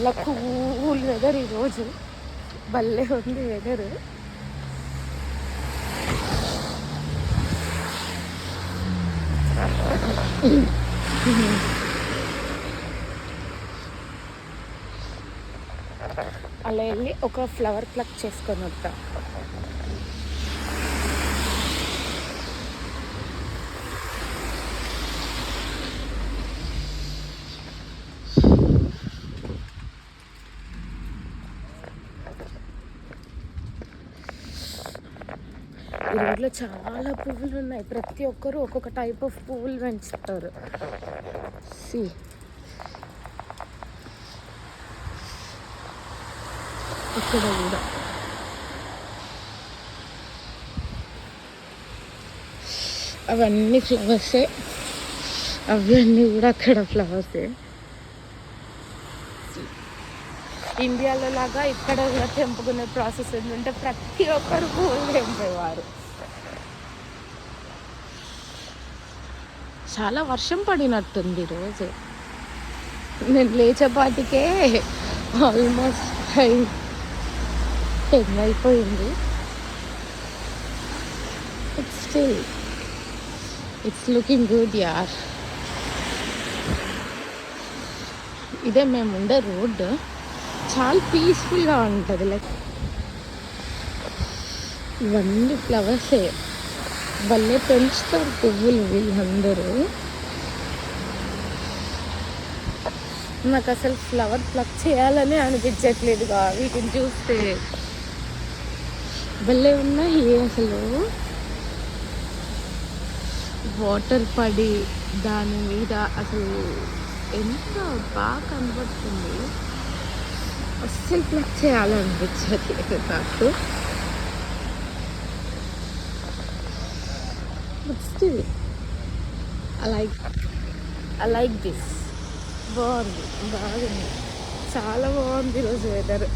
చాలా cool weather ఈరోజు, భలే ఉంది వెదర్. అలా వెళ్ళి ఒక ఫ్లవర్ ప్లక్ చేసుకొని వద్దాం. ఈ రోడ్లో చాలా పువ్వులు ఉన్నాయి. ప్రతి ఒక్కరు ఒక్కొక్క టైప్ ఆఫ్ పువ్వులు పెంచుతారు. సి ఇక్కడ కూడా అవన్నీ ఫ్లవర్సే, అవన్నీ కూడా అక్కడ ఫ్లవర్సే. ఇండియాలో లాగా ఇక్కడ కూడా తెంపుకునే ప్రాసెస్ ఏంటంటే ప్రతి ఒక్కరు పువ్వులు తెంపేవారు. చాలా వర్షం పడినట్టుంది ఈరోజు. నేను లేచేపాటికే ఆల్మోస్ట్ 10 అయిపోయింది. ఇట్స్ లుకింగ్ గుడ్ యార్. ఇదే మేము ఉండే రోడ్డు, చాలా పీస్ఫుల్గా ఉంటుంది. లైక్ ఇవన్నీ ఫ్లవర్సే, భలే పెంచుతారు పువ్వులు వీళ్ళందరూ. నాకు అసలు ఫ్లవర్ ప్లక్ చేయాలని అనిపించట్లేదుగా వీటిని చూస్తే. భలే ఉన్నాయి అసలు. వాటర్ పడి దాని మీద అసలు ఎంత బాగా కనబడుతుంది. అస్సలు ప్లక్ చేయాలనిపించట్లేదు నాకు. But still, I like this. బాగుంది, చాలా బాగుంది ఈరోజు వెదర్.